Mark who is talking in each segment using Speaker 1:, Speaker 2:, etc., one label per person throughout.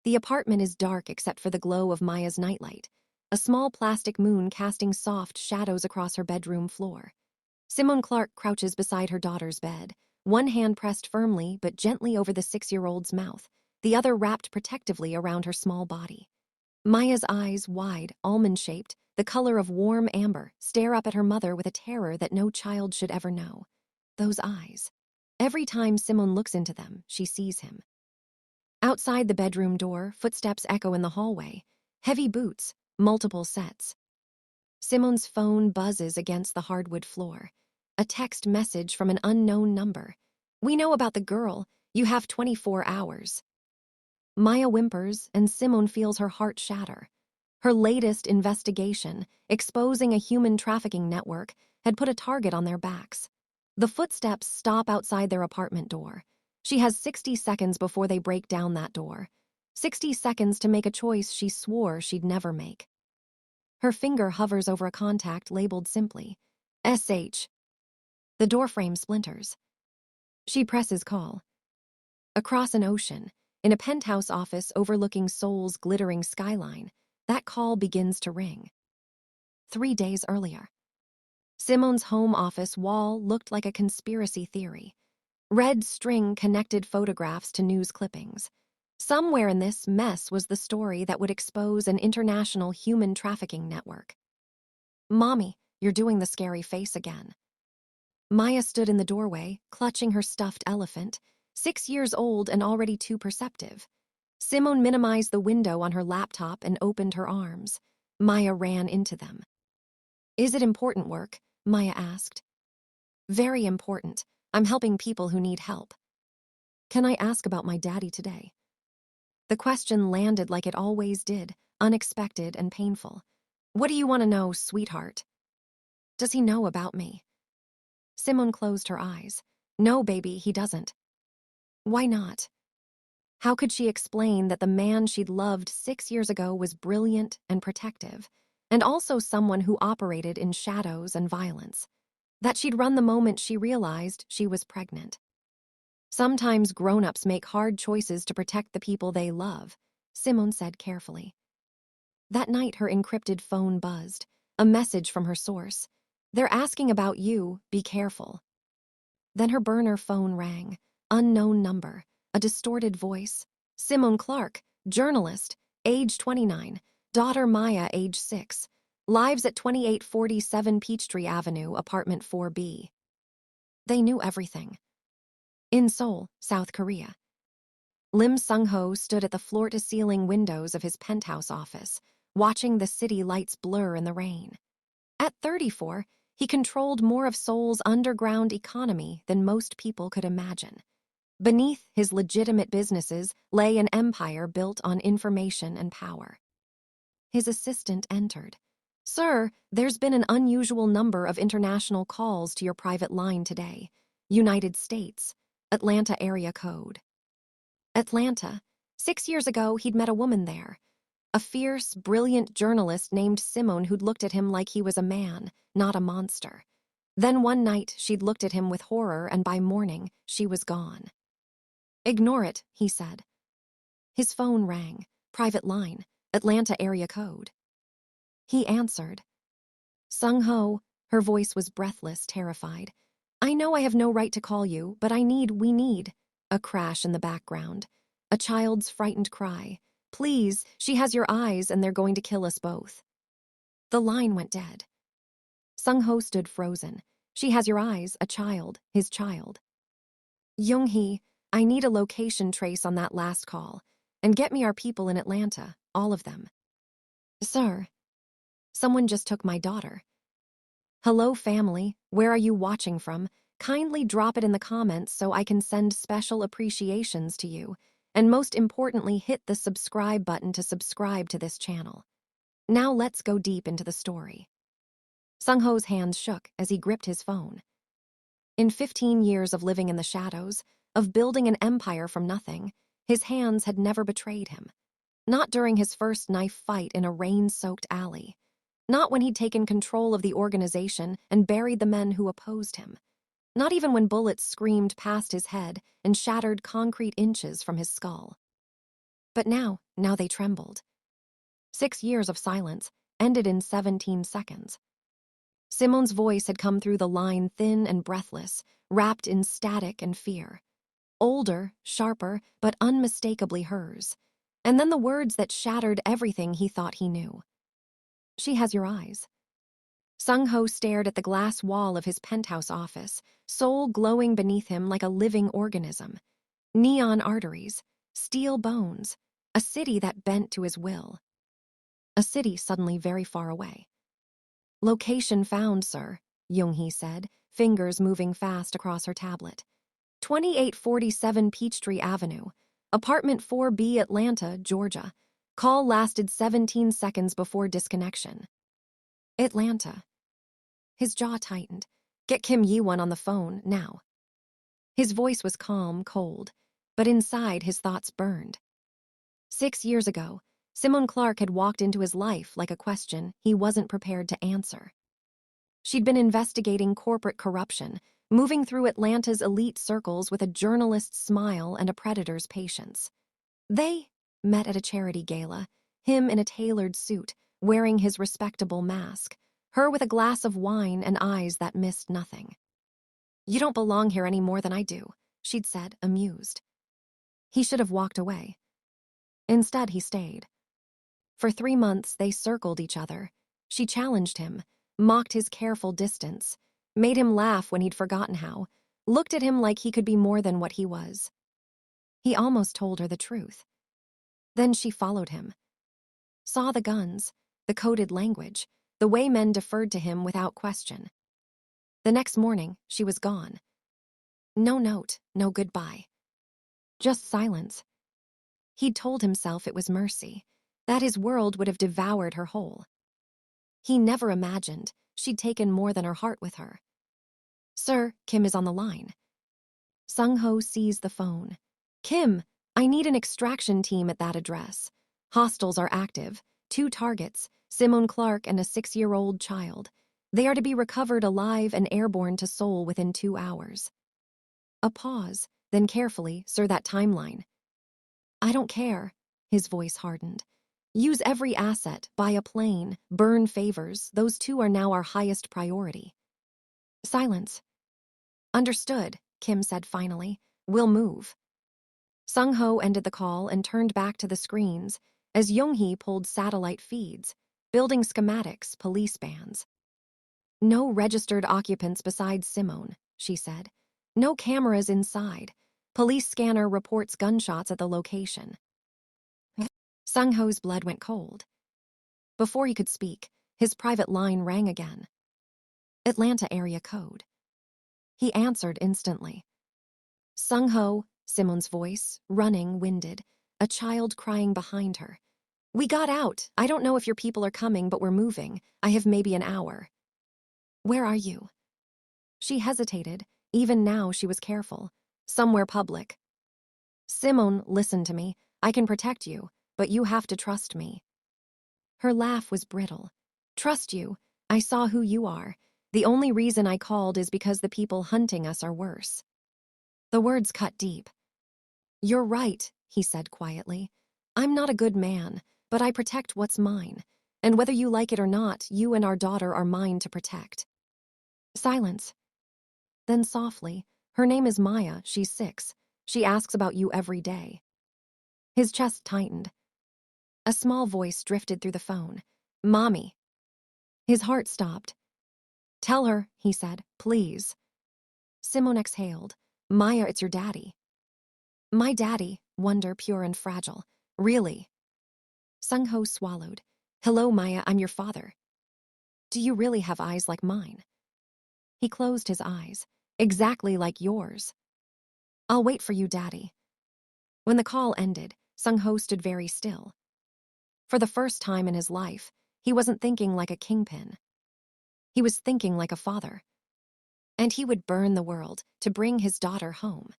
Speaker 1: The apartment is dark except for the glow of Maya's nightlight, a small plastic moon casting soft shadows across her bedroom floor. Simone Clark crouches beside her daughter's bed, one hand pressed firmly but gently over the 6-year-old's mouth, the other wrapped protectively around her small body. Maya's eyes, wide, almond-shaped, the color of warm amber, stare up at her mother with a terror that no child should ever know. Those eyes. Every time Simone looks into them, she sees him. Outside the bedroom door, footsteps echo in the hallway. Heavy boots, multiple sets. Simone's phone buzzes against the hardwood floor. A text message from an unknown number. "We know about the girl. You have 24 hours. Maya whimpers, and Simone feels her heart shatter. Her latest investigation, exposing a human trafficking network, had put a target on their backs. The footsteps stop outside their apartment door. She has 60 seconds before they break down that door. 60 seconds to make a choice she swore she'd never make. Her finger hovers over a contact labeled simply, SH. The doorframe splinters. She presses call. Across an ocean, in a penthouse office overlooking Seoul's glittering skyline, that call begins to ring. 3 days earlier. Simone's home office wall looked like a conspiracy theory. Red string connected photographs to news clippings. Somewhere in this mess was the story that would expose an international human trafficking network. "Mommy, you're doing the scary face again." Maya stood in the doorway, clutching her stuffed elephant, 6 years old and already too perceptive. Simone minimized the window on her laptop and opened her arms. Maya ran into them. "Is it important work?" Maya asked. "Very important. I'm helping people who need help." "Can I ask about my daddy today?" The question landed like it always did, unexpected and painful. "What do you want to know, sweetheart?" "Does he know about me?" Simone closed her eyes. "No, baby, he doesn't." "Why not?" How could she explain that the man she'd loved 6 years ago was brilliant and protective, and also someone who operated in shadows and violence? That she'd run the moment she realized she was pregnant. "Sometimes grown-ups make hard choices to protect the people they love," Simone said carefully. That night her encrypted phone buzzed, a message from her source. "They're asking about you, be careful." Then her burner phone rang, unknown number, a distorted voice. "Simone Clark, journalist, age 29, daughter Maya, age 6, lives at 2847 Peachtree Avenue, apartment 4B. They knew everything. In Seoul, South Korea. Lim Sung-ho stood at the floor-to-ceiling windows of his penthouse office, watching the city lights blur in the rain. At 34, he controlled more of Seoul's underground economy than most people could imagine. Beneath his legitimate businesses lay an empire built on information and power. His assistant entered. "Sir, there's been an unusual number of international calls to your private line today. United States, Atlanta area code." Atlanta. 6 years ago, he'd met a woman there. A fierce, brilliant journalist named Simone who'd looked at him like he was a man, not a monster. Then one night, she'd looked at him with horror, and by morning, she was gone. "Ignore it," he said. His phone rang. Private line, Atlanta area code. He answered. "Sung-ho," her voice was breathless, terrified. "I know I have no right to call you, but we need." A crash in the background. A child's frightened cry. "Please, she has your eyes and they're going to kill us both." The line went dead. Sung-ho stood frozen. "She has your eyes, a child, his child." "Young-hee, I need a location trace on that last call. And get me our people in Atlanta, all of them." "Sir, someone just took my daughter." "Hello, family, where are you watching from? Kindly drop it in the comments so I can send special appreciations to you. And most importantly, hit the subscribe button to subscribe to this channel. Now let's go deep into the story." Sung-ho's hands shook as he gripped his phone. In 15 years of living in the shadows, of building an empire from nothing, his hands had never betrayed him. Not during his first knife fight in a rain-soaked alley. Not when he'd taken control of the organization and buried the men who opposed him. Not even when bullets screamed past his head and shattered concrete inches from his skull. But now they trembled. 6 years of silence ended in 17 seconds. Simone's voice had come through the line thin and breathless, wrapped in static and fear. Older, sharper, but unmistakably hers. And then the words that shattered everything he thought he knew. She has your eyes. Sung-ho stared at the glass wall of his penthouse office, soul glowing beneath him like a living organism. Neon arteries, steel bones, a city that bent to his will. A city suddenly very far away. Location found, sir, Young-hee said, fingers moving fast across her tablet. 2847 Peachtree Avenue, apartment 4B, Atlanta, Georgia. Call lasted 17 seconds before disconnection. Atlanta. His jaw tightened. Get Kim Yi-won on the phone, now. His voice was calm, cold, but inside his thoughts burned. 6 years ago, Simone Clark had walked into his life like a question he wasn't prepared to answer. She'd been investigating corporate corruption, moving through Atlanta's elite circles with a journalist's smile and a predator's patience. They met at a charity gala, him in a tailored suit, wearing his respectable mask, her with a glass of wine and eyes that missed nothing. You don't belong here any more than I do, she'd said, amused. He should have walked away. Instead, he stayed. For 3 months, they circled each other. She challenged him, mocked his careful distance, made him laugh when he'd forgotten how, looked at him like he could be more than what he was. He almost told her the truth. Then she followed him. Saw the guns, the coded language, the way men deferred to him without question. The next morning, she was gone. No note, no goodbye. Just silence. He'd told himself it was mercy, that his world would have devoured her whole. He never imagined she'd taken more than her heart with her. Sir, Kim is on the line. Sung-ho seized the phone. Kim, I need an extraction team at that address. Hostiles are active. 2 targets, Simone Clark and a 6-year-old child. They are to be recovered alive and airborne to Seoul within 2 hours. A pause, then carefully, sir, that timeline. I don't care, his voice hardened. Use every asset, buy a plane, burn favors, those 2 are now our highest priority. Silence. Understood, Kim said finally. We'll move. Sung-ho ended the call and turned back to the screens as Young-hee pulled satellite feeds, building schematics, police bands. No registered occupants besides Simone, she said. No cameras inside. Police scanner reports gunshots at the location. Sung-ho's blood went cold. Before he could speak, his private line rang again. Atlanta area code. He answered instantly. Sung-ho, Simone's voice, running, winded, a child crying behind her. We got out. I don't know if your people are coming, but we're moving. I have maybe an hour. Where are you? She hesitated. Even now she was careful. Somewhere public. Simone, listen to me. I can protect you, but you have to trust me. Her laugh was brittle. Trust you. I saw who you are. The only reason I called is because the people hunting us are worse. The words cut deep. You're right, he said quietly. I'm not a good man, but I protect what's mine. And whether you like it or not, you and our daughter are mine to protect. Silence. Then softly, her name is Maya, she's 6. She asks about you every day. His chest tightened. A small voice drifted through the phone. Mommy. His heart stopped. Tell her, he said, please. Simone exhaled. Maya, it's your daddy. My daddy, wonder pure and fragile. Really? Sung-ho swallowed. Hello, Maya, I'm your father. Do you really have eyes like mine? He closed his eyes. Exactly like yours. I'll wait for you, Daddy. When the call ended, Sung-ho stood very still. For the first time in his life, he wasn't thinking like a kingpin. He was thinking like a father. And he would burn the world to bring his daughter home.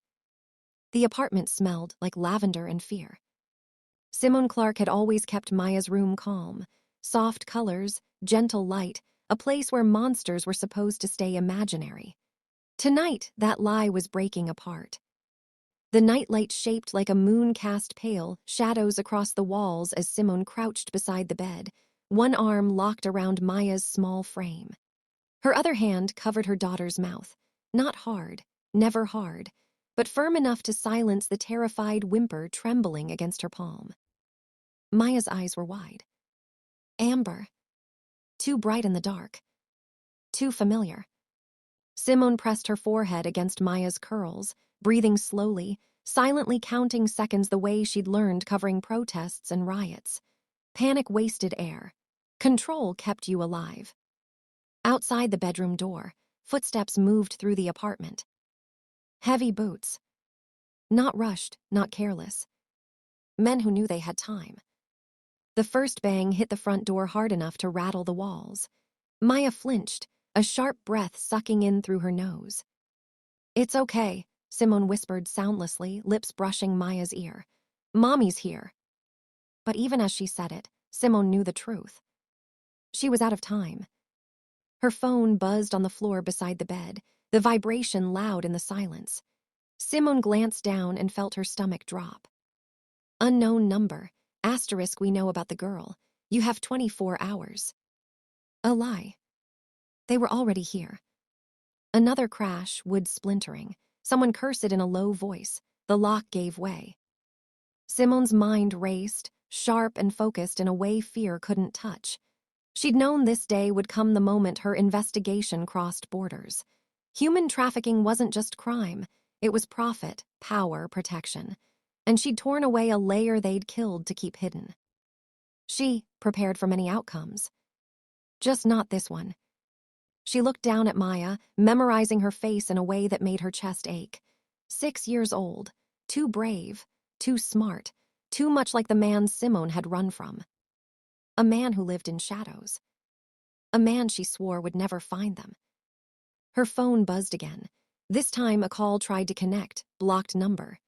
Speaker 1: The apartment smelled like lavender and fear. Simone Clark had always kept Maya's room calm. Soft colors, gentle light, a place where monsters were supposed to stay imaginary. Tonight, that lie was breaking apart. The nightlight shaped like a moon cast pale shadows across the walls as Simone crouched beside the bed, one arm locked around Maya's small frame. Her other hand covered her daughter's mouth, not hard, never hard, but firm enough to silence the terrified whimper trembling against her palm. Maya's eyes were wide. Amber. Too bright in the dark. Too familiar. Simone pressed her forehead against Maya's curls, breathing slowly, silently counting seconds the way she'd learned covering protests and riots. Panic wasted air. Control kept you alive. Outside the bedroom door, footsteps moved through the apartment. Heavy boots. Not rushed, not careless. Men who knew they had time. The first bang hit the front door hard enough to rattle the walls. Maya flinched, a sharp breath sucking in through her nose. "It's okay," Simone whispered soundlessly, lips brushing Maya's ear. "Mommy's here." But even as she said it, Simone knew the truth. She was out of time. Her phone buzzed on the floor beside the bed, the vibration loud in the silence. Simone glanced down and felt her stomach drop. Unknown number, asterisk we know about the girl. You have 24 hours. A lie. They were already here. Another crash, wood splintering. Someone cursed in a low voice. The lock gave way. Simone's mind raced, sharp and focused in a way fear couldn't touch. She'd known this day would come the moment her investigation crossed borders. Human trafficking wasn't just crime. It was profit, power, protection. And she'd torn away a layer they'd killed to keep hidden. She prepared for many outcomes. Just not this one. She looked down at Maya, memorizing her face in a way that made her chest ache. 6 years old, too brave, too smart, too much like the man Simone had run from. A man who lived in shadows. A man she swore would never find them. Her phone buzzed again. This time a call tried to connect, blocked number.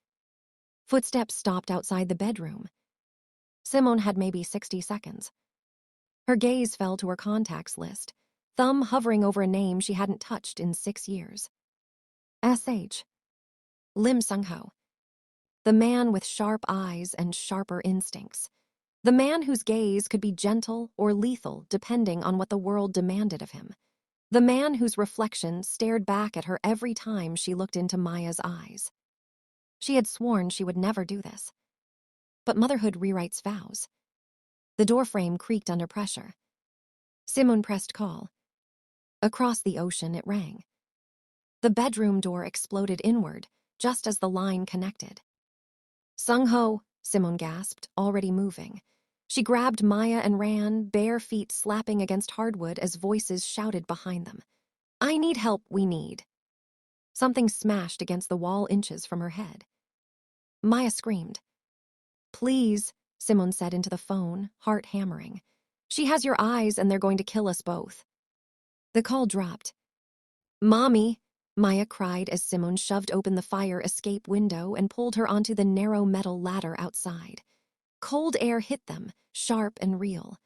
Speaker 1: Footsteps stopped outside the bedroom. Simone had maybe 60 seconds. Her gaze fell to her contacts list, thumb hovering over a name she hadn't touched in 6 years. S.H. Lim Sung-ho. The man with sharp eyes and sharper instincts. The man whose gaze could be gentle or lethal depending on what the world demanded of him. The man whose reflection stared back at her every time she looked into Maya's eyes. She had sworn she would never do this. But motherhood rewrites vows. The doorframe creaked under pressure. Simone pressed call. Across the ocean it rang. The bedroom door exploded inward, just as the line connected. "Sung-ho," Simone gasped, already moving. She grabbed Maya and ran, bare feet slapping against hardwood as voices shouted behind them. "I need help, we need." Something smashed against the wall inches from her head. Maya screamed. "Please," Simone said into the phone, heart hammering. "She has your eyes and they're going to kill us both." The call dropped. "Mommy," Maya cried as Simone shoved open the fire escape window and pulled her onto the narrow metal ladder outside. Cold air hit them, sharp and real.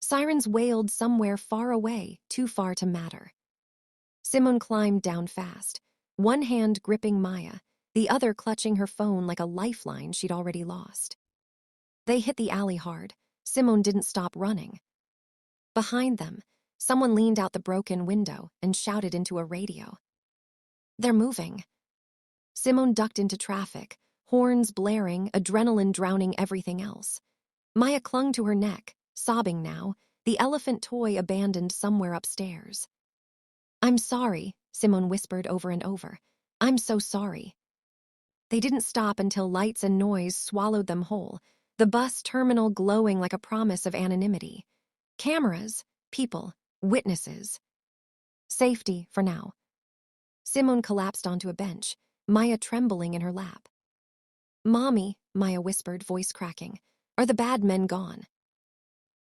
Speaker 1: Sirens wailed somewhere far away, too far to matter. Simone climbed down fast, one hand gripping Maya, the other clutching her phone like a lifeline she'd already lost. They hit the alley hard. Simone didn't stop running. Behind them, someone leaned out the broken window and shouted into a radio. "They're moving." Simone ducked into traffic, horns blaring, adrenaline drowning everything else. Maya clung to her neck, sobbing now, the elephant toy abandoned somewhere upstairs. "I'm sorry," Simone whispered over and over. "I'm so sorry." They didn't stop until lights and noise swallowed them whole, the bus terminal glowing like a promise of anonymity. Cameras, people, witnesses. Safety for now. Simone collapsed onto a bench, Maya trembling in her lap. "Mommy," Maya whispered, voice cracking, "are the bad men gone?"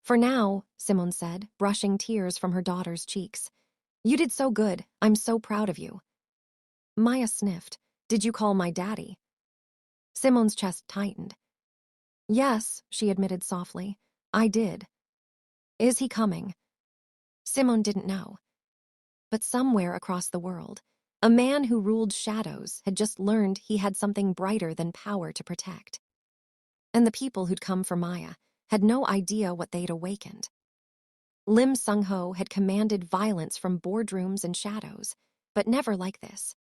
Speaker 1: "For now," Simone said, brushing tears from her daughter's cheeks. "You did so good. I'm so proud of you." Maya sniffed. "Did you call my daddy?" Simone's chest tightened. "Yes," she admitted softly. "I did." "Is he coming?" Simone didn't know. But somewhere across the world, A man who ruled shadows had just learned he had something brighter than power to protect. And the people who'd come for Maya had no idea what they'd awakened. Lim Sung-ho had commanded violence from boardrooms and shadows, but never like this.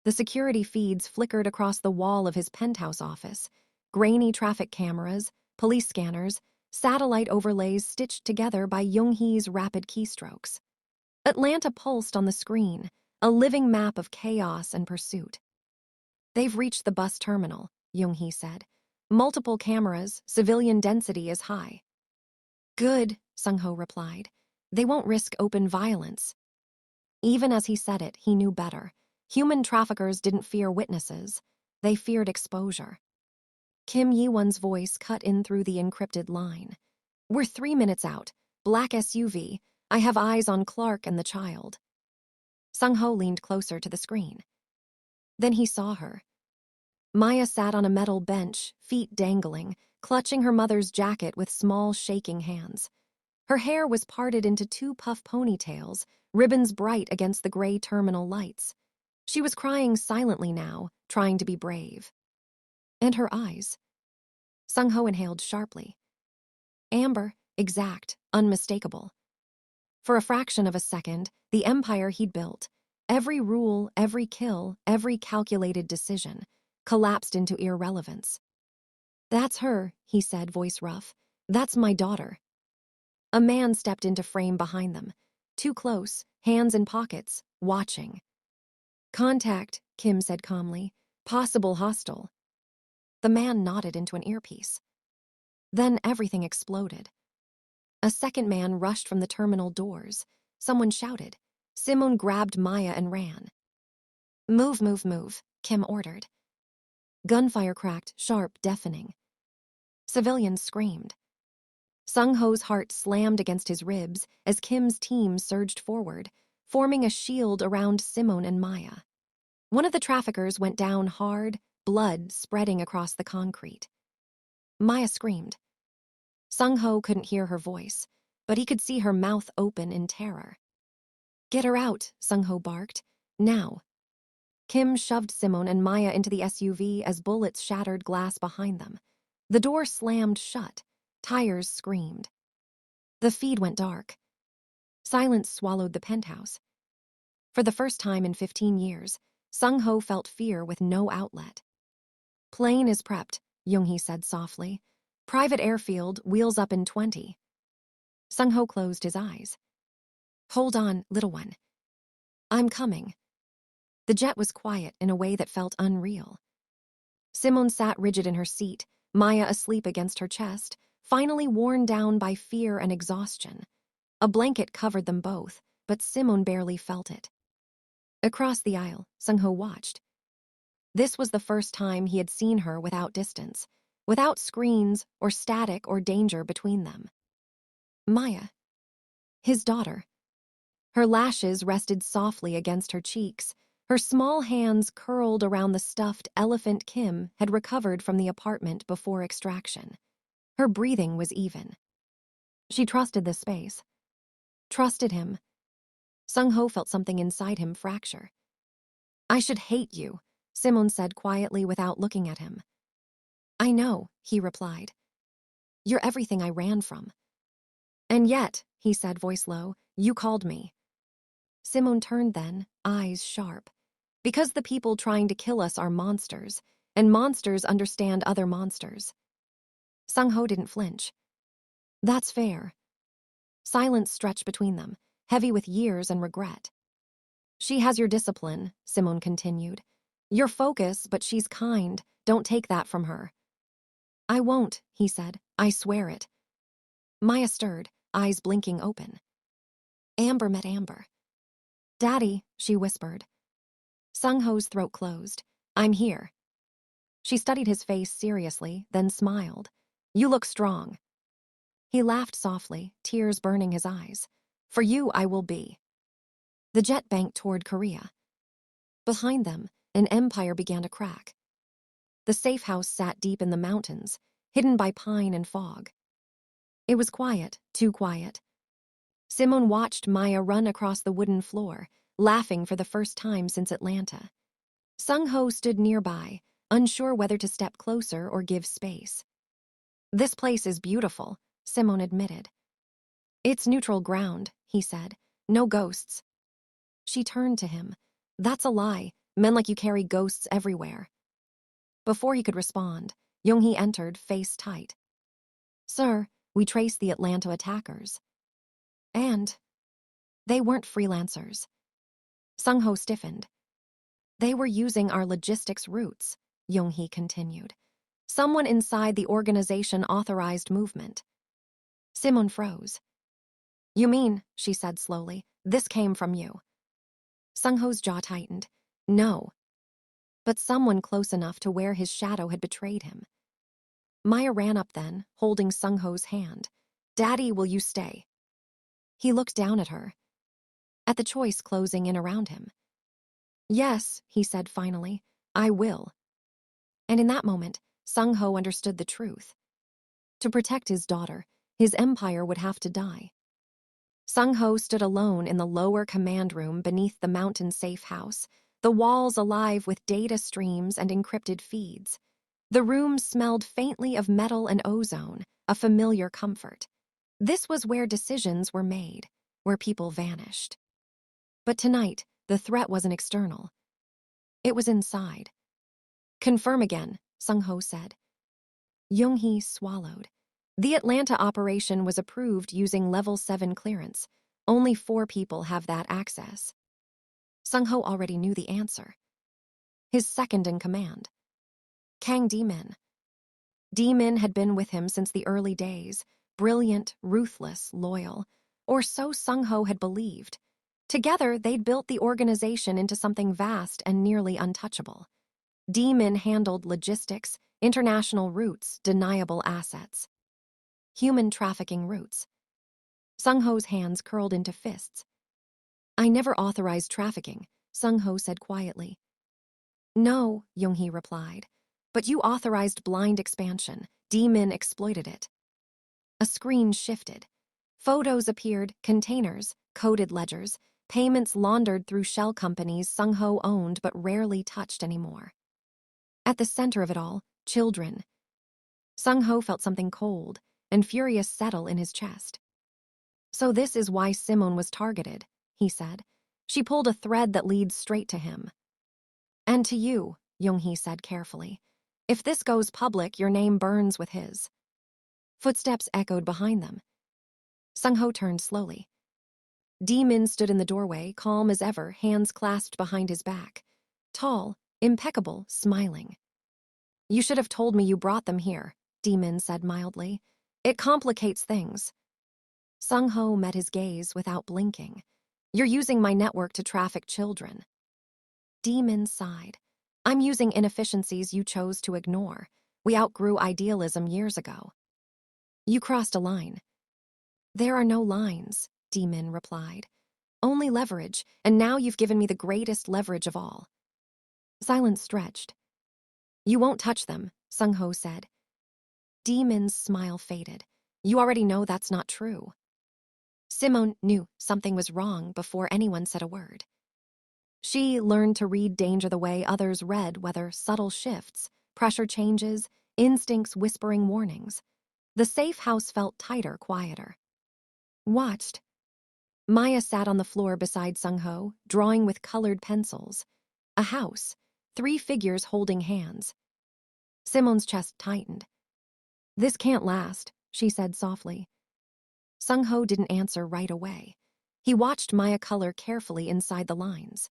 Speaker 1: The security feeds flickered across the wall of his penthouse office, grainy traffic cameras, police scanners, satellite overlays stitched together by Young-hee's rapid keystrokes. Atlanta pulsed on the screen, a living map of chaos and pursuit. "They've reached the bus terminal," Young-hee said. "Multiple cameras, civilian density is high." "Good," Sung-ho replied. "They won't risk open violence." Even as he said it, he knew better. Human traffickers didn't fear witnesses. They feared exposure. Kim Yi-won's voice cut in through the encrypted line. "We're 3 minutes out. Black SUV. I have eyes on Clark and the child." Sung-ho leaned closer to the screen. Then he saw her. Maya sat on a metal bench, feet dangling, clutching her mother's jacket with small, shaking hands. Her hair was parted into 2 puff ponytails, ribbons bright against the gray terminal lights. She was crying silently now, trying to be brave. And her eyes. Sung-ho inhaled sharply. Amber, exact, unmistakable. For a fraction of a second, the empire he'd built, every rule, every kill, every calculated decision, collapsed into irrelevance. "That's her," he said, voice rough. "That's my daughter." A man stepped into frame behind them. Too close, hands in pockets, watching. "Contact," Kim said calmly. "Possible hostile." The man nodded into an earpiece. Then everything exploded. A second man rushed from the terminal doors. Someone shouted. Simone grabbed Maya and ran. "Move, move, move," Kim ordered. Gunfire cracked, sharp, deafening. Civilians screamed. Sung-ho's heart slammed against his ribs as Kim's team surged forward, forming a shield around Simone and Maya. One of the traffickers went down hard, blood spreading across the concrete. Maya screamed. Sung-ho couldn't hear her voice, but he could see her mouth open in terror. "Get her out," Sung-ho barked. "Now." Kim shoved Simone and Maya into the SUV as bullets shattered glass behind them. The door slammed shut. Tires screamed. The feed went dark. Silence swallowed the penthouse. For the first time in 15 years, Sung-ho felt fear with no outlet. "Plane is prepped," Young-hee said softly. "Private airfield, wheels up in 20. Sung-ho closed his eyes. "Hold on, little one. I'm coming." The jet was quiet in a way that felt unreal. Simone sat rigid in her seat, Maya asleep against her chest, finally worn down by fear and exhaustion. A blanket covered them both, but Simone barely felt it. Across the aisle, Sung-ho watched. This was the first time he had seen her without distance, without screens or static or danger between them. Maya. His daughter. Her lashes rested softly against her cheeks, her small hands curled around the stuffed elephant Kim had recovered from the apartment before extraction. Her breathing was even. She trusted this space. Trusted him. Sung-ho felt something inside him fracture. "I should hate you," Simone said quietly without looking at him. "I know," he replied. "You're everything I ran from." "And yet," he said, voice low, "you called me." Simone turned then, eyes sharp. "Because the people trying to kill us are monsters, and monsters understand other monsters." Sung-ho didn't flinch. "That's fair." Silence stretched between them, heavy with years and regret. "She has your discipline," Simone continued. "Your focus, but she's kind. Don't take that from her." "I won't," he said. "I swear it." Maya stirred, eyes blinking open. Amber met Amber. "Daddy," she whispered. Sung-ho's throat closed. "I'm here." She studied his face seriously, then smiled. "You look strong." He laughed softly, tears burning his eyes. "For you, I will be." The jet banked toward Korea. Behind them, an empire began to crack. The safe house sat deep in the mountains, hidden by pine and fog. It was quiet, too quiet. Simone watched Maya run across the wooden floor, laughing for the first time since Atlanta. Sung-ho stood nearby, unsure whether to step closer or give space. "This place is beautiful," Simone admitted. "It's neutral ground," he said. "No ghosts." She turned to him. "That's a lie. Men like you carry ghosts everywhere." Before he could respond, Young-hee entered, face tight. "Sir, we traced the Atlanta attackers." "And?" "They weren't freelancers." Sung-ho stiffened. "They were using our logistics routes," Young-hee continued. "Someone inside the organization authorized movement." Simone froze. "You mean," she said slowly, "this came from you?" Sung-ho's jaw tightened. "No. But someone close enough to where his shadow had betrayed him." Maya ran up then, holding Sung-ho's hand. "Daddy, will you stay?" He looked down at her, at the choice closing in around him. "Yes," he said finally, "I will." And in that moment, Sung-ho understood the truth. To protect his daughter, his empire would have to die. Sung-ho stood alone in the lower command room beneath the mountain safe house, the walls alive with data streams and encrypted feeds. The room smelled faintly of metal and ozone, a familiar comfort. This was where decisions were made, where people vanished. But tonight, the threat wasn't external. It was inside. "Confirm again," Sung-ho said. Young-hee swallowed. The Atlanta operation was approved using Level 7 clearance. Only 4 people have that access. Sung-ho already knew the answer. His second in command. Kang D-min. D-min had been with him since the early days, brilliant, ruthless, loyal. Or so Sung-ho had believed. Together, they'd built the organization into something vast and nearly untouchable. D-min handled logistics, international routes, deniable assets. Human trafficking routes. Sung-ho's hands curled into fists. "I never authorized trafficking," Sung-ho said quietly. "No," Young-hee replied. "But you authorized blind expansion. D-min exploited it." A screen shifted. Photos appeared, containers, coded ledgers, payments laundered through shell companies Sung-ho owned but rarely touched anymore. At the center of it all, children. Sung-ho felt something cold and furious settle in his chest. "So this is why Simone was targeted," he said. "She pulled a thread that leads straight to him." "And to you," Young-hee said carefully. "If this goes public, your name burns with his." Footsteps echoed behind them. Sung-ho turned slowly. D-min stood in the doorway, calm as ever, hands clasped behind his back. Tall, impeccable, smiling. "You should have told me you brought them here," D-min said mildly. "It complicates things." Sung-ho met his gaze without blinking. "You're using my network to traffic children." D-min sighed. "I'm using inefficiencies you chose to ignore. We outgrew idealism years ago." "You crossed a line." "There are no lines," D-min replied. "Only leverage, and now you've given me the greatest leverage of all." Silence stretched. "You won't touch them," Sung-ho said. D-min's smile faded. "You already know that's not true." Simone knew something was wrong before anyone said a word. She learned to read danger the way others read whether subtle shifts, pressure changes, instincts whispering warnings. The safe house felt tighter, quieter. Watched. Maya sat on the floor beside Sung-ho, drawing with colored pencils. A house, 3 figures holding hands. Simone's chest tightened. "This can't last," she said softly. Sung-ho didn't answer right away. He watched Maya color carefully inside the lines.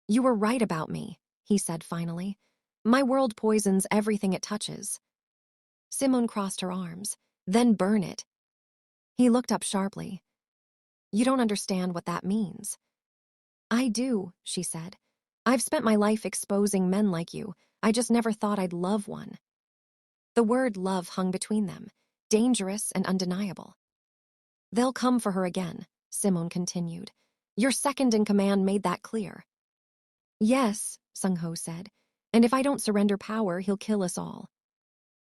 Speaker 1: "You were right about me," he said finally. "My world poisons everything it touches." Simone crossed her arms. "Then burn it." He looked up sharply. "You don't understand what that means." "I do," she said. "I've spent my life exposing men like you. I just never thought I'd love one." The word love hung between them, dangerous and undeniable. "They'll come for her again," Simone continued. "Your second in command made that clear." "Yes," Sung-ho said. "And if I don't surrender power, he'll kill us all."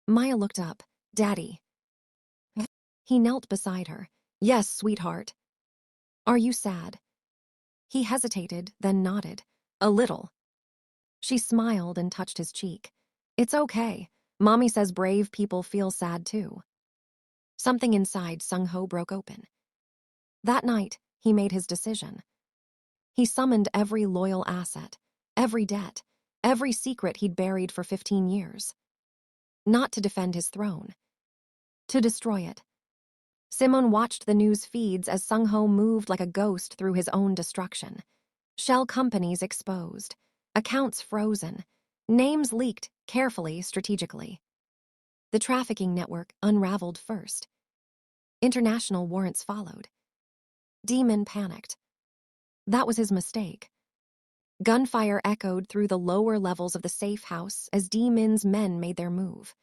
Speaker 1: Maya looked up. "Daddy." He knelt beside her. "Yes, sweetheart." "Are you sad?" He hesitated, then nodded. A little. She smiled and touched his cheek. It's okay. Mommy says brave people feel sad too. Something inside Sung-ho broke open. That night, he made his decision. He summoned every loyal asset, every debt, every secret he'd buried for 15 years. Not to defend his throne. To destroy it. Simon watched the news feeds as Sung-ho moved like a ghost through his own destruction. Shell companies exposed, accounts frozen, names leaked carefully, strategically. The trafficking network unraveled first. International warrants followed. Demon panicked. That was his mistake. Gunfire echoed through the lower levels of the safe house as Demon's men made their move.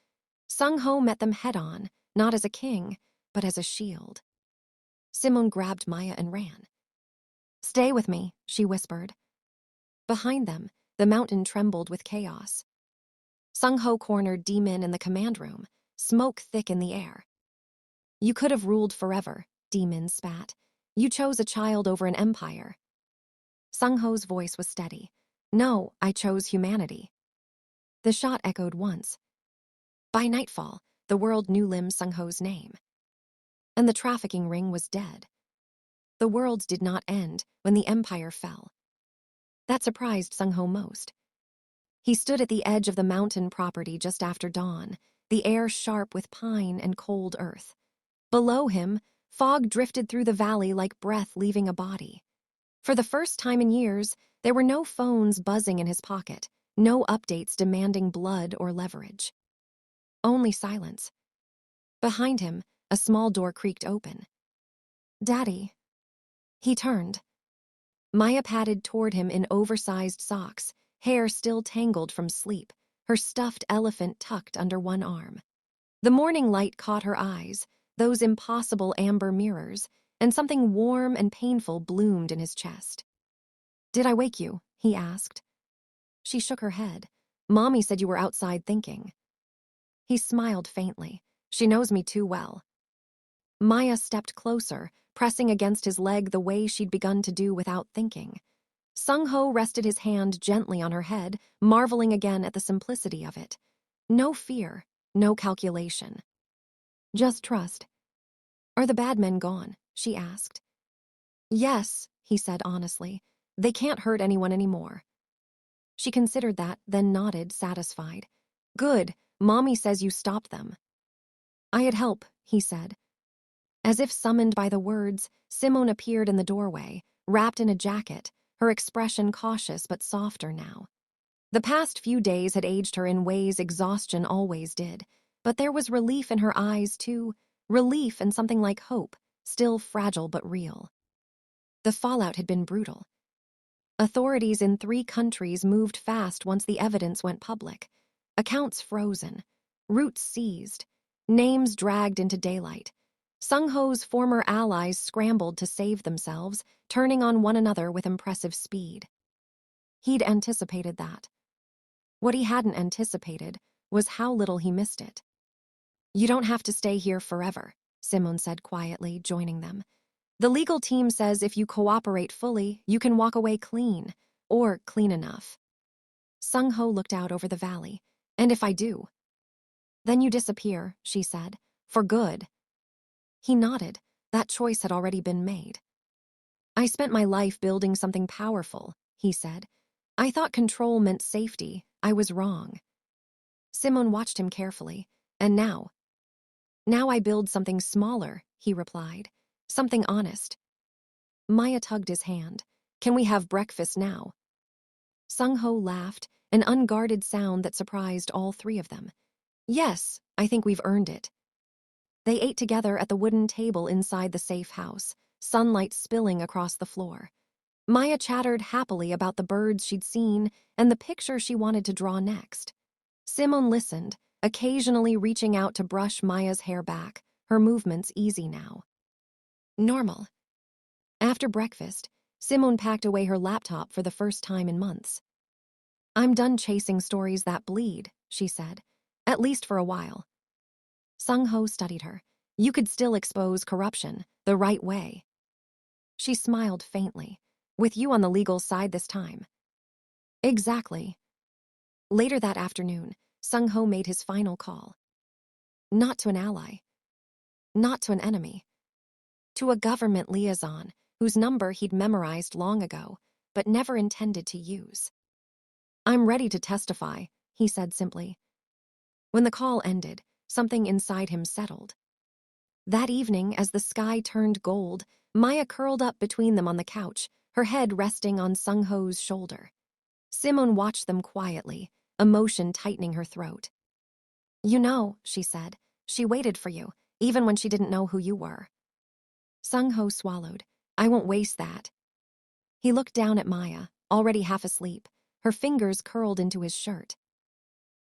Speaker 1: Sung-ho met them head-on, not as a king, but as a shield. Simone grabbed Maya and ran. Stay with me, she whispered. Behind them, the mountain trembled with chaos. Sung-ho cornered Demon in the command room, smoke thick in the air. You could have ruled forever, Demon spat. You chose a child over an empire. Sung-ho's voice was steady. No, I chose humanity. The shot echoed once. By nightfall, the world knew Lim Sung-ho's name. And the trafficking ring was dead. The world did not end when the empire fell. That surprised Sung-ho most. He stood at the edge of the mountain property just after dawn, the air sharp with pine and cold earth. Below him, fog drifted through the valley like breath leaving a body. For the first time in years, there were no phones buzzing in his pocket, no updates demanding blood or leverage. Only silence. Behind him, a small door creaked open. Daddy. He turned. Maya padded toward him in oversized socks, hair still tangled from sleep, her stuffed elephant tucked under one arm. The morning light caught her eyes, those impossible amber mirrors, and something warm and painful bloomed in his chest. Did I wake you? He asked. She shook her head. Mommy said you were outside thinking. He smiled faintly. She knows me too well. Maya stepped closer, pressing against his leg the way she'd begun to do without thinking. Sung-ho rested his hand gently on her head, marveling again at the simplicity of it. No fear, no calculation. Just trust. Are the bad men gone? She asked. Yes, he said honestly. They can't hurt anyone anymore. She considered that, then nodded, satisfied. Good, Mommy says you stopped them. I had help, he said. As if summoned by the words, Simone appeared in the doorway, wrapped in a jacket, her expression cautious but softer now. The past few days had aged her in ways exhaustion always did, but there was relief in her eyes too, relief and something like hope, still fragile but real. The fallout had been brutal. Authorities in 3 countries moved fast once the evidence went public. Accounts frozen, routes seized, names dragged into daylight. Sung-ho's former allies scrambled to save themselves, turning on one another with impressive speed. He'd anticipated that. What he hadn't anticipated was how little he missed it. You don't have to stay here forever, Simone said quietly, joining them. The legal team says if you cooperate fully, you can walk away clean, or clean enough. Sung-ho looked out over the valley. And if I do? Then you disappear, she said. For good. He nodded. That choice had already been made. I spent my life building something powerful, he said. I thought control meant safety. I was wrong. Simone watched him carefully. And now? Now I build something smaller, he replied. Something honest. Maya tugged his hand. Can we have breakfast now? Sung-ho laughed, an unguarded sound that surprised all 3 of them. Yes, I think we've earned it. They ate together at the wooden table inside the safe house, sunlight spilling across the floor. Maya chattered happily about the birds she'd seen and the picture she wanted to draw next. Simone listened, occasionally reaching out to brush Maya's hair back, her movements easy now. Normal. After breakfast, Simone packed away her laptop for the first time in months. I'm done chasing stories that bleed, she said, at least for a while. Sung-ho studied her. You could still expose corruption, the right way. She smiled faintly. With you on the legal side this time. Exactly. Later that afternoon, Sung-ho made his final call. Not to an ally. Not to an enemy. To a government liaison whose number he'd memorized long ago, but never intended to use. I'm ready to testify, he said simply. When the call ended, something inside him settled. That evening, as the sky turned gold, Maya curled up between them on the couch, her head resting on Sung-ho's shoulder. Simone watched them quietly, emotion tightening her throat. You know, she said, she waited for you, even when she didn't know who you were. Sung-ho swallowed. I won't waste that. He looked down at Maya, already half asleep, her fingers curled into his shirt.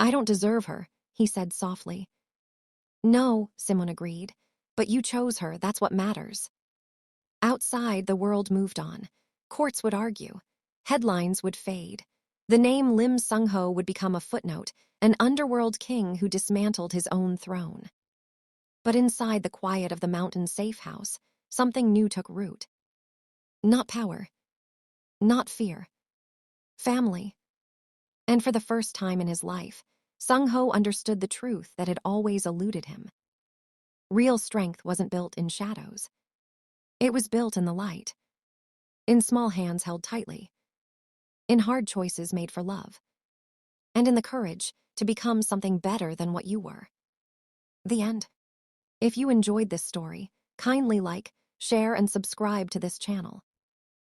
Speaker 1: I don't deserve her, he said softly. No, Simone agreed, but you chose her, that's what matters. Outside, the world moved on. Courts would argue. Headlines would fade. The name Lim Sung-ho would become a footnote, an underworld king who dismantled his own throne. But inside the quiet of the mountain safe house, something new took root. Not power. Not fear. Family. And for the first time in his life, Sung-ho understood the truth that had always eluded him. Real strength wasn't built in shadows. It was built in the light. In small hands held tightly. In hard choices made for love. And in the courage to become something better than what you were. The end. If you enjoyed this story, kindly like, share, and subscribe to this channel.